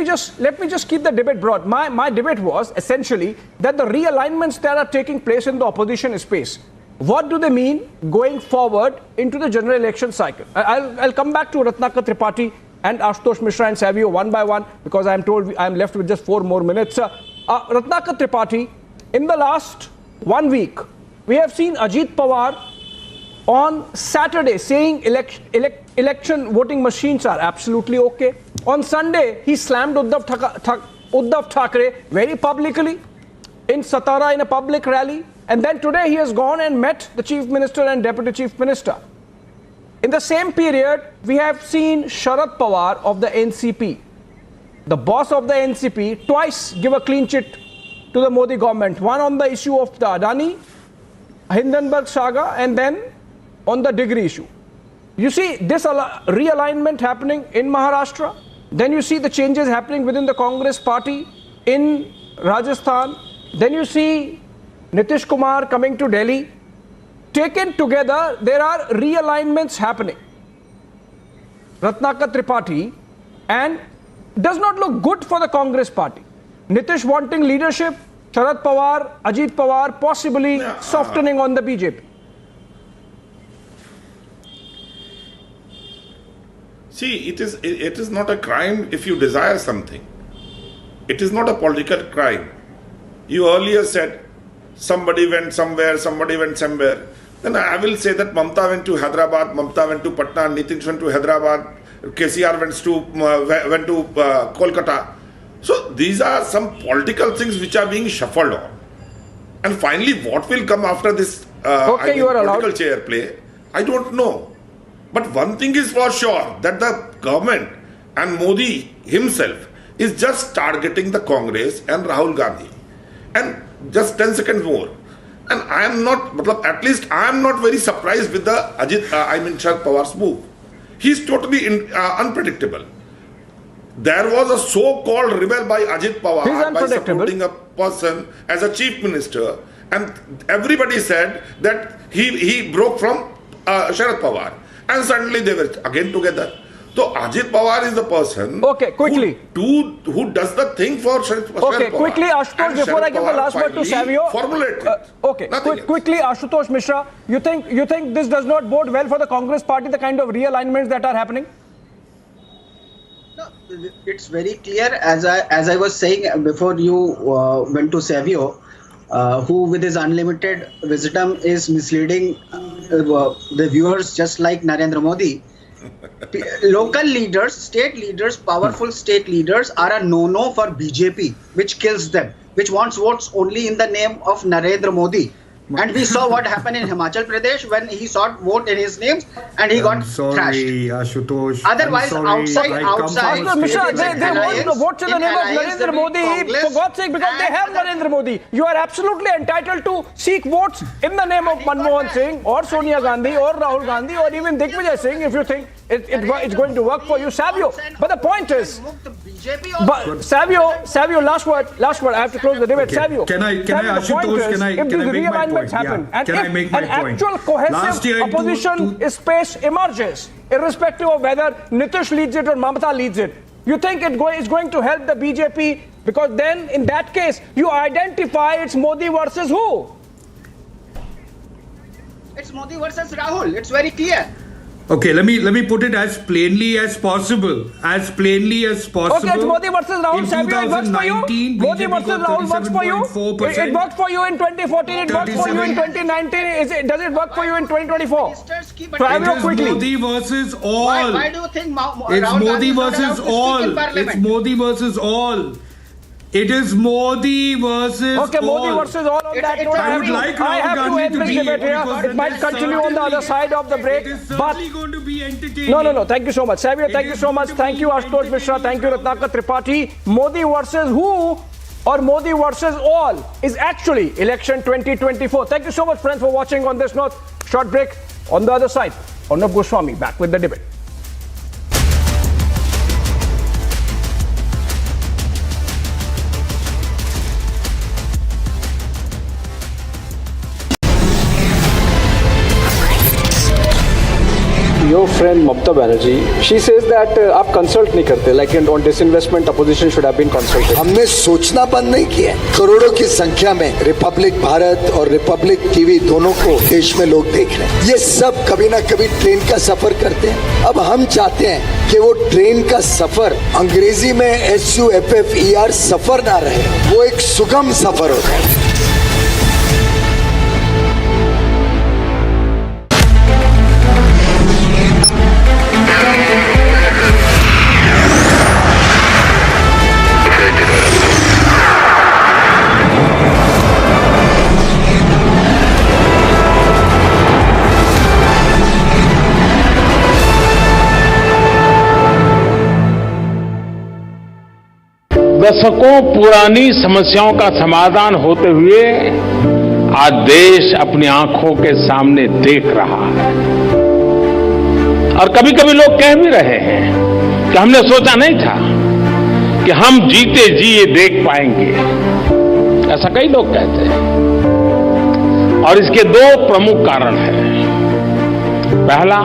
just keep the debate broad. My debate was essentially that the realignments that are taking place in the opposition space, what do they mean going forward into the general election cycle? I'll come back to Ratnakar Tripathi and Ashutosh Mishra and Savio one by one, because I am told I am left with just 4 more minutes. Ratnakar Tripathi, in the last 1 week, we have seen Ajit Pawar on Saturday saying election voting machines are absolutely okay. On Sunday, he slammed Uddhav Thackeray very publicly in Satara in a public rally. And then today he has gone and met the Chief Minister and Deputy Chief Minister. In the same period, we have seen Sharad Pawar of the NCP, the boss of the NCP, twice give a clean chit to the Modi government. One on the issue of the Adani, Hindenburg saga, and then on the degree issue. You see this realignment happening in Maharashtra. Then you see the changes happening within the Congress party in Rajasthan. Then you see Nitish Kumar coming to Delhi. Taken together, there are realignments happening. Ratnakar Tripathi, and does not look good for the Congress party. Nitish wanting leadership, Sharad Pawar, Ajit Pawar possibly softening on the BJP. See, it is not a crime if you desire something. It is not a political crime. You earlier said somebody went somewhere, somebody went somewhere. Then I will say that Mamta went to Hyderabad, Mamta went to Patna, Nitish went to Hyderabad, KCR went to Kolkata. So these are some political things which are being shuffled on. And finally, what will come after this political chair play, I don't know. But one thing is for sure, that the government and Modi himself is just targeting the Congress and Rahul Gandhi. And just 10 seconds more. And I am not, at least I am not very surprised with the Sharad Pawar's move. He is totally unpredictable. There was a so-called rebel by Ajit Pawar by supporting a person as a chief minister, and everybody said that he broke from Sharad Pawar, and suddenly they were again together. So Ajit Pawar is the person who does the thing for Sharad Pawar. Okay, quickly Ashutosh, before I give the last word to Savio. Quickly Ashutosh Mishra, you think this does not bode well for the Congress party, the kind of realignments that are happening? No, it's very clear, as I was saying before you went to Savio, who with his unlimited wisdom is misleading the viewers just like Narendra Modi. Local leaders, state leaders, powerful state leaders are a no-no for BJP, which kills them, which wants votes only in the name of Narendra Modi. And we saw what happened in Himachal Pradesh when he sought vote in his name and he got thrashed. Ashutosh. Otherwise, outside. Mishra, they want the votes in the name of Narendra Modi, for God's sake, because they have Narendra Modi. You are absolutely entitled to seek votes in the name of Manmohan Singh or Sonia Gandhi or Rahul Gandhi or even Digvijay Singh if you think it's going to work for you, Savio. But the point is, Savio, last word. I have to close the debate. Savio, can I make my point? Happen, yeah. and if an actual cohesive opposition space emerges, irrespective of whether Nitish leads it or Mamata leads it, you think it's going to help the BJP? Because then, in that case, you identify it's Modi versus who? It's Modi versus Rahul. It's very clear. Okay, let me put it as plainly as possible. As plainly as possible. Okay, it's Modi versus Rahul. Savio, it works for you. Modi versus Rahul works for you. It worked for you in 2014. It worked for you in 2019. Does it work for you in 2024? Savio, quickly. Modi versus all. Why do you think it's Modi versus all. It's Modi versus all. It is Modi versus all. Okay, Modi versus all on that note. I would like I have to end this debate here. It might continue on the other side of the break. It is certainly going to be entertaining. No. Thank you so much. Savio, thank you so much. Thank you, Ashutosh Mishra. Thank you, Ratnakar Tripathi. Modi versus who or Modi versus all is actually election 2024. Thank you so much, friends, for watching on this note. Short break on the other side. Arnab Goswami back with the debate. Your friend Mamta Banerjee, she says that आप consult नहीं करते, like on disinvestment, opposition should have been consulted. हमने सोचना बंद नहीं किया। करोड़ों की संख्या में रिपब्लिक भारत और रिपब्लिक टीवी दोनों को देश में लोग देख रहे हैं। ये सब कभी ना कभी ट्रेन का सफर करते हैं। अब हम चाहते हैं कि वो ट्रेन का सफर अंग्रेजी में SUFFER सफर ना रहे, वो एक सुगम सफर होता है। दशकों पुरानी समस्याओं का समाधान होते हुए आज देश अपनी आंखों के सामने देख रहा है। और कभी कभी लोग कह भी रहे हैं कि हमने सोचा नहीं था कि हम जीते जी ये देख पाएंगे। ऐसा कई लोग कहते हैं और इसके दो प्रमुख कारण हैं। पहला,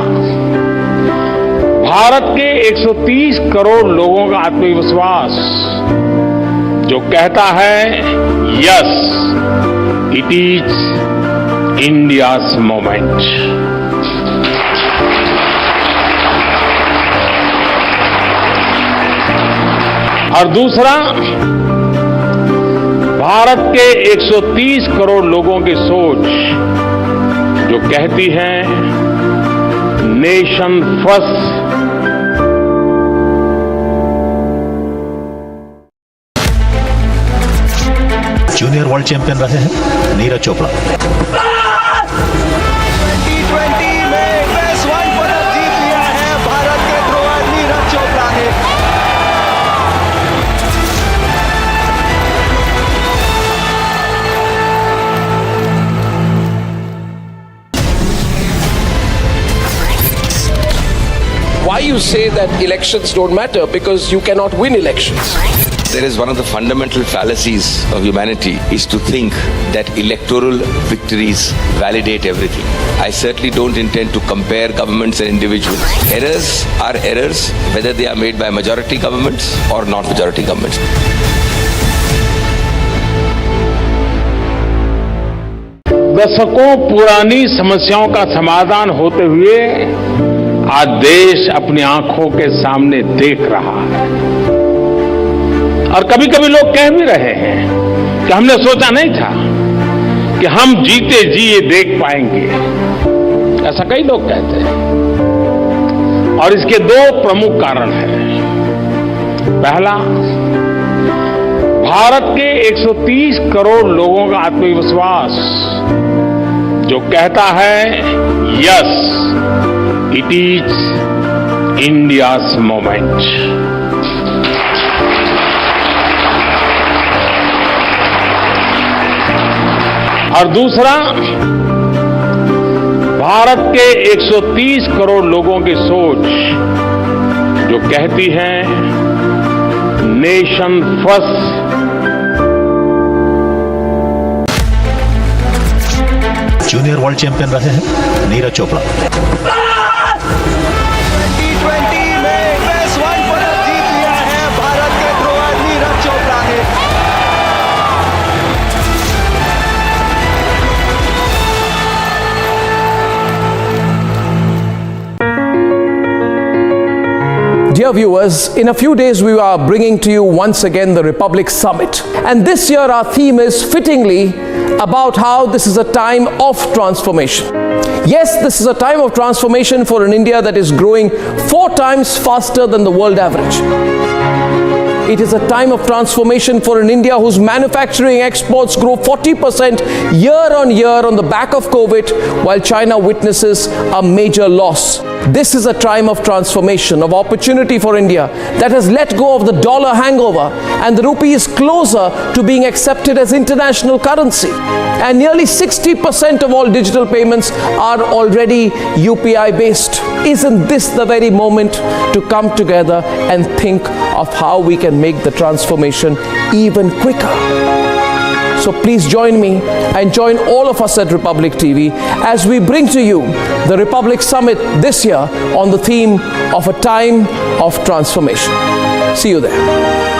भारत के 130 करोड़ लोगों का आत्मविश्वास जो कहता है yes, it is India's moment. और दूसरा, भारत के 130 करोड़ लोगों की सोच जो कहती है nation first. Junior world champion रहे हैं नीरज चोपड़ा। T20 में बेस्ट वन पदक जीत लिया है भारत के थ्रोअर नीरज चोपड़ा ने। Why you say that elections don't matter? Because you cannot win elections. There is one of the fundamental fallacies of humanity is to think that electoral victories validate everything. I certainly don't intend to compare governments and individuals. Errors are errors, whether they are made by majority governments or not majority governments. दशकों पुरानी समस्याओं का समाधान होते हुए आज देश अपनी आंखों के सामने देख रहा है। और कभी कभी लोग कह भी रहे हैं कि हमने सोचा नहीं था कि हम जीते जी ये देख पाएंगे। ऐसा कई लोग कहते हैं और इसके दो प्रमुख कारण हैं। पहला, भारत के 130 करोड़ लोगों का आत्मविश्वास जो कहता है yes, it is India's moment. और दूसरा, भारत के 130 करोड़ लोगों की सोच जो कहती है nation first. Junior world champion रहे हैं नीरज चोपड़ा। T20 में बेस्ट वन पदक जीत लिया है भारत के थ्रोअर नीरज चोपड़ा ने। Dear viewers, in a few days we are bringing to you once again the Republic Summit. And this year our theme is fittingly about how this is a time of transformation. Yes, this is a time of transformation for an India that is growing 4 times faster than the world average. It is a time of transformation for an India whose manufacturing exports grow 40% year on year on the back of COVID, while China witnesses a major loss. This is a time of transformation, of opportunity for India that has let go of the dollar hangover, and the rupee is closer to being accepted as international currency. And nearly 60% of all digital payments are already UPI based. Isn't this the very moment to come together and think of how we can make the transformation even quicker? So please join me and join all of us at Republic TV as we bring to you the Republic Summit this year on the theme of a time of transformation. See you there.